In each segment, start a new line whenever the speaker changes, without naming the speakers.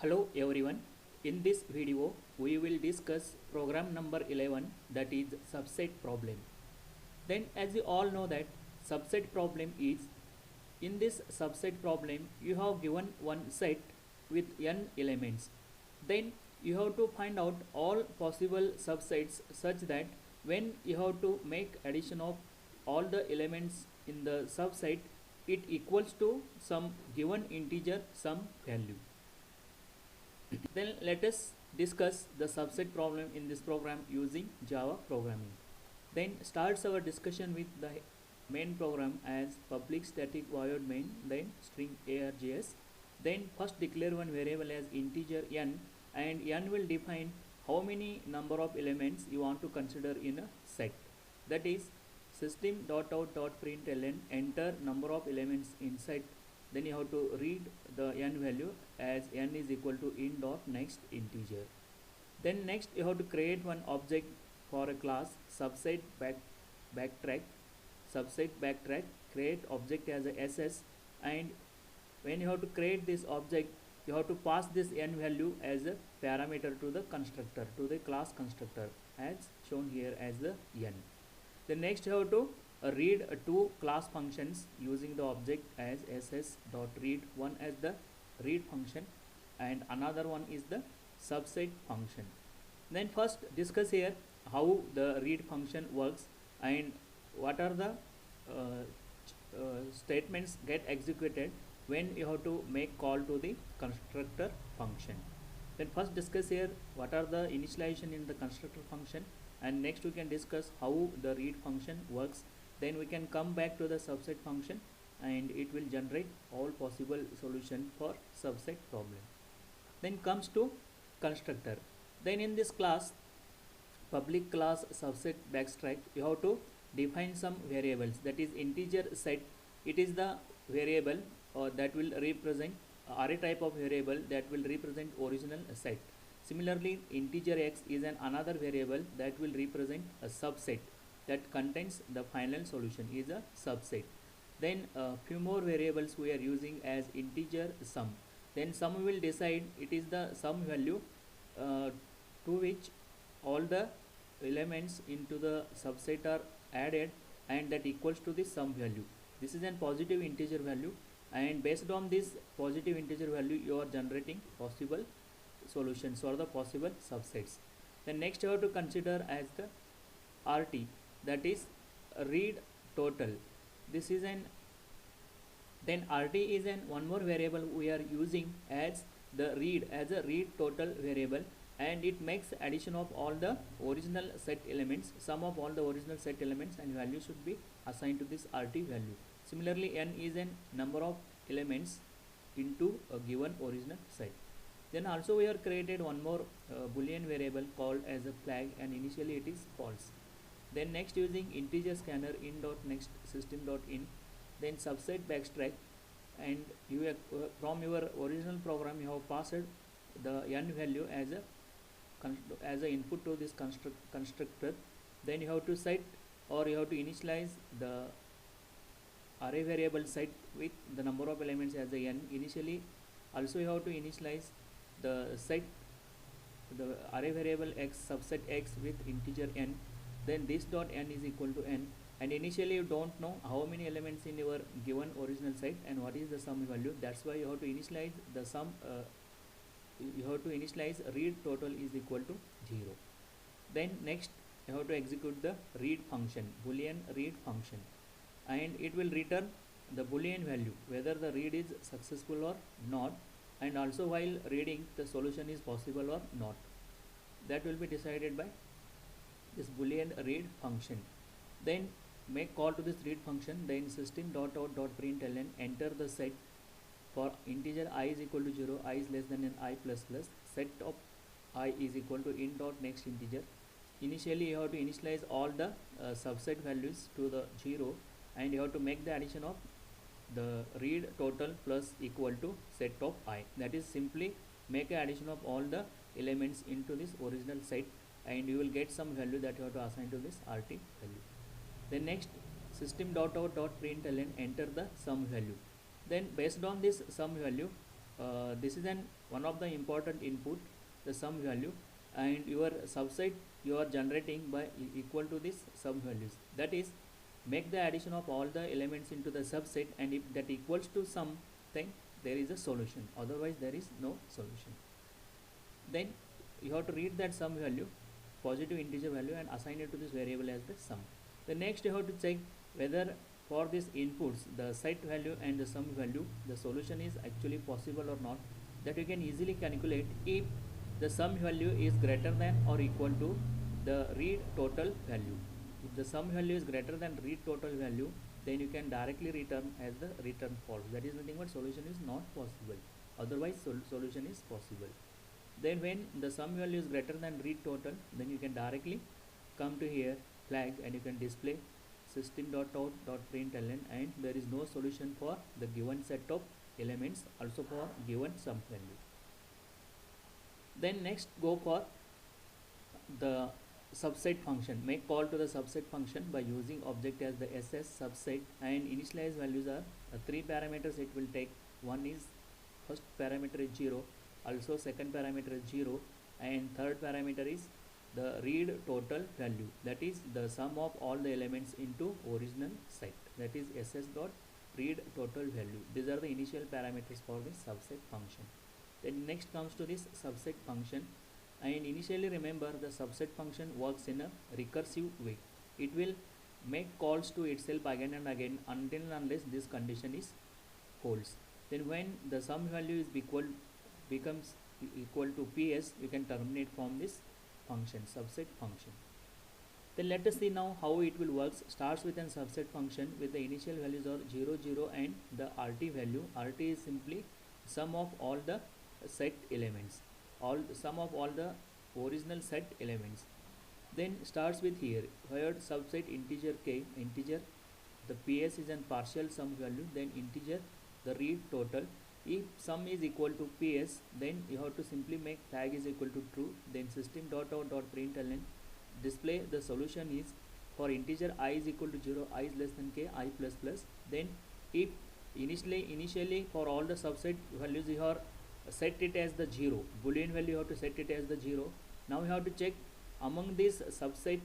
Hello everyone. In this video, we will discuss program number 11, that is subset problem. Then as you all know that subset problem is, in this subset problem you have given one set with n elements. Then you have to find out all possible subsets such that when you have to make addition of all the elements in the subset, it equals to some given integer, some value. Then let us discuss the subset problem in this program using Java programming. Then starts our discussion with the main program as public static void main, then string args. Then first declare one variable as integer n, and n will define how many number of elements you want to consider in a set. That is system.out.println enter number of elements inside. Then you have to read the n value as n is equal to in dot next integer. Then next you have to create one object for a class backtrack create object as a ss, and when you have to create this object you have to pass this n value as a parameter to the constructor, to the class constructor, as shown here as the n. Then next you have to read two class functions using the object as ss.read, one as the read function and another one is the subset function. Then first discuss here how the read function works and what are the statements get executed when you have to make call to the constructor function. Then first discuss here what are the initialization in the constructor function, and next we can discuss how the read function works. Then we can come back to the subset function and it will generate all possible solution for subset problem. Then comes to constructor. Then in this class, public class subset backtrack, you have to define some variables, that is integer set. It is the variable that will represent array type of variable that will represent original set. Similarly, integer x is another variable that will represent a subset that contains the final solution, is a subset. Then few more variables we are using as integer sum. Then sum will decide, it is the sum value to which all the elements into the subset are added and that equals to the sum value. This is a positive integer value, and based on this positive integer value you are generating possible solutions or the possible subsets. Then next you have to consider as the RT, that is read total. This is an then RT is an one more variable we are using as the read, as a read total variable, and it makes addition of all the original set elements, sum of all the original set elements, and value should be assigned to this RT value. Similarly, n is a number of elements into a given original set. Then also we have created one more boolean variable called as a flag, and initially it is false. Then next using integer scanner in.next system.in, then subset backtrack, and you have, from your original program you have passed the n value as a input to this constructor. Then you have to set or you have to initialize the array variable set with the number of elements as a n initially. Also you have to initialize the set the array variable x subset x with integer n. Then this dot n is equal to n, and initially you don't know how many elements in your given original set and what is the sum value. That's why you have to initialize the sum, you have to initialize read total is equal to 0. Then next you have to execute the read function, boolean read function, and it will return the boolean value whether the read is successful or not, and also while reading the solution is possible or not. That will be decided by this boolean read function. Then make call to this read function, then system.out.println enter the set for integer I is equal to 0, I is less than an I plus plus, set of I is equal to in dot next integer. Initially you have to initialize all the subset values to the 0, and you have to make the addition of the read total plus equal to set of I, that is simply make a addition of all the elements into this original set, and you will get some value that you have to assign to this RT value. Then next system.out.println enter the sum value. Then based on this sum value this is an one of the important input, the sum value, and your subset you are generating by equal to this sum values. That is, make the addition of all the elements into the subset, and if that equals to sum, then there is a solution, otherwise there is no solution. Then you have to read that sum value, positive integer value, and assign it to this variable as the sum. The next you have to check whether for these inputs, the set value and the sum value, the solution is actually possible or not. That you can easily calculate if the sum value is greater than or equal to the read total value. If the sum value is greater than read total value, then you can directly return as the return false. That is nothing but solution is not possible. Otherwise solution is possible. Then when the sum value is greater than read total, then you can directly come to here flag, and you can display system.out.println, and there is no solution for the given set of elements, also for given sum value. Then next go for the subset function. Make call to the subset function by using object as the ss subset, and initialize values are 3 parameters it will take. One is first parameter is 0, also second parameter is 0, and third parameter is the read total value, that is the sum of all the elements into original set, that is ss dot read total value. These are the initial parameters for this subset function. Then next comes to this subset function, and initially remember the subset function works in a recursive way. It will make calls to itself again and again until and unless this condition is holds. Then when the sum value is becomes equal to ps, you can terminate from this function, subset function. Then let us see now how it will work. Starts with a subset function with the initial values are 0, 0, and the rt value. Rt is simply sum of all the set elements, sum of all the original set elements. Then starts with here where subset integer k, integer the ps is an partial sum value, then integer the read total. If sum is equal to ps, then you have to simply make flag is equal to true, then system.out.println display the solution is for integer I is equal to 0, I is less than k, I plus plus. Then if initially for all the subset values you are set it as the 0, boolean value you have to set it as the 0. Now you have to check among this subset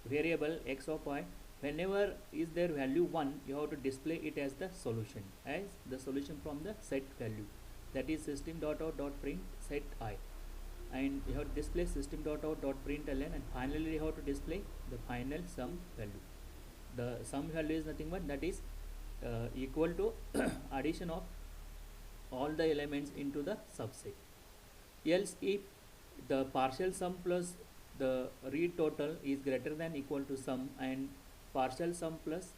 variable x of y, whenever is their value 1, you have to display it as the solution, as the solution from the set value, that is system.out.print set I, and you have to display system.out.println, and finally you have to display the final sum value. The sum value is nothing but that is equal to addition of all the elements into the subset. Else if the partial sum plus the read total is greater than equal to sum, and partial sum plus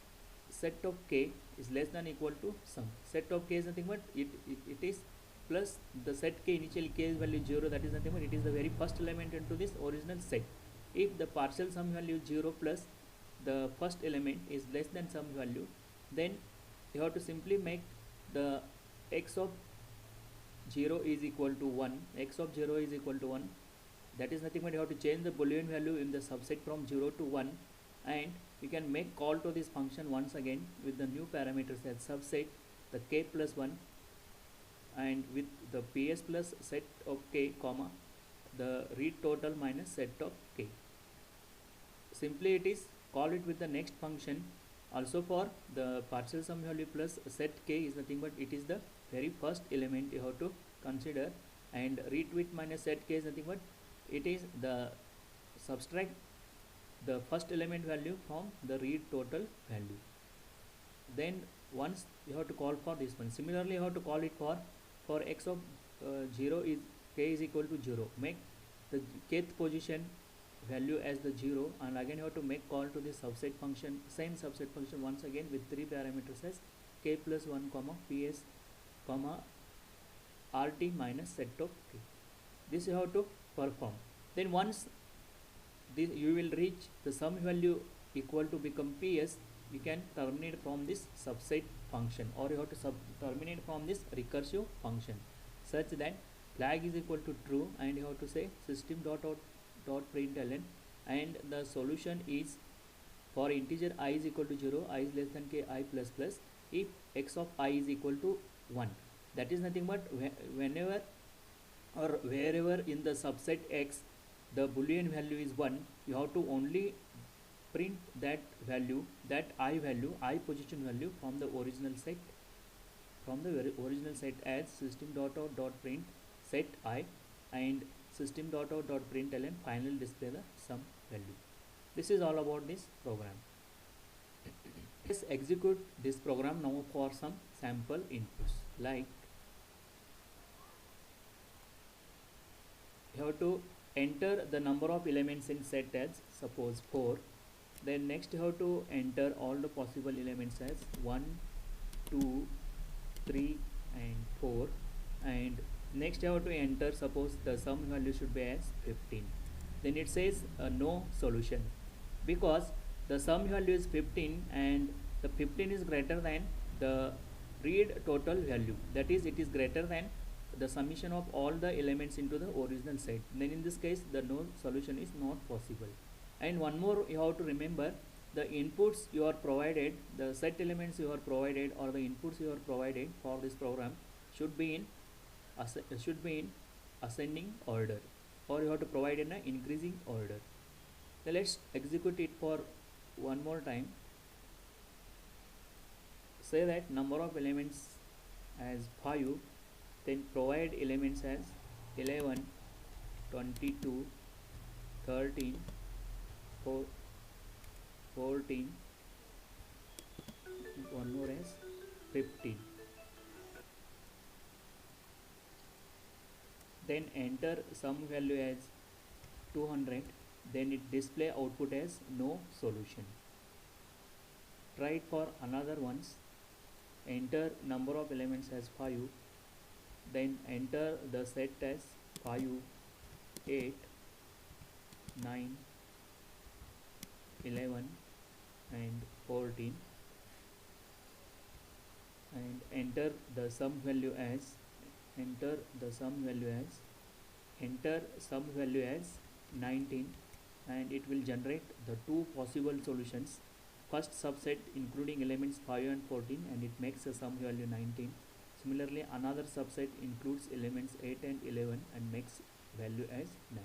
set of k is less than equal to sum. Set of k is nothing but it is plus the set k, initial k is value 0, that is nothing but it is the very first element into this original set. If the partial sum value is 0 plus the first element is less than sum value, then you have to simply make the x of 0 is equal to 1, x of 0 is equal to 1, that is nothing but you have to change the boolean value in the subset from 0 to 1, and you can make call to this function once again with the new parameters as subset the k plus 1, and with the ps plus set of k comma the read total minus set of k. Simply it is call it with the next function. Also for the partial sum value plus set k is nothing but it is the very first element you have to consider, and read width minus set k is nothing but it is the subtract the first element value from the read total value. Then once you have to call for this one, similarly you have to call it for x of 0 is k is equal to 0, make the kth position value as the 0, and again you have to make call to this subset function, same subset function once again with 3 parameters as k plus 1 comma ps comma rt minus set of k. This you have to perform. Then once this you will reach the sum value equal to become ps, you can terminate from this subset function, or you have to terminate from this recursive function such that flag is equal to true, and you have to say system.out.println, and the solution is for integer I is equal to 0, I is less than k, I plus plus, if x of I is equal to 1, that is nothing but whenever or wherever in the subset X the boolean value is 1, you have to only print that value, that I value, I position value from the original set, from the original set as system.out.print set I, and system.out.println final display the sum value. This is all about this program. Let's execute this program now for some sample inputs. Like you have to enter the number of elements in set as suppose 4. Then next you have to enter all the possible elements as 1, 2, 3 and 4, and next you have to enter suppose the sum value should be as 15. Then it says no solution, because the sum value is 15 and the 15 is greater than the read total value, that is it is greater than the summation of all the elements into the original set. Then in this case the no solution is not possible. And one more you have to remember, the inputs you are provided, the set elements you are provided or the inputs you are provided for this program should be in ascending order, or you have to provide in an increasing order. Now let's execute it for one more time. Say that number of elements as 5, then provide elements as 11, 22, 13, 14, one more as 15. Then enter sum value as 200, then it display output as no solution. Try it for another ones. Enter number of elements as 5, then enter the set as 5, 8, 9, 11 and 14, and enter the sum value as 19, and it will generate the two possible solutions. First subset including elements 5 and 14, and it makes a sum value 19. Similarly, another subset includes elements 8 and 11 and makes value as 19.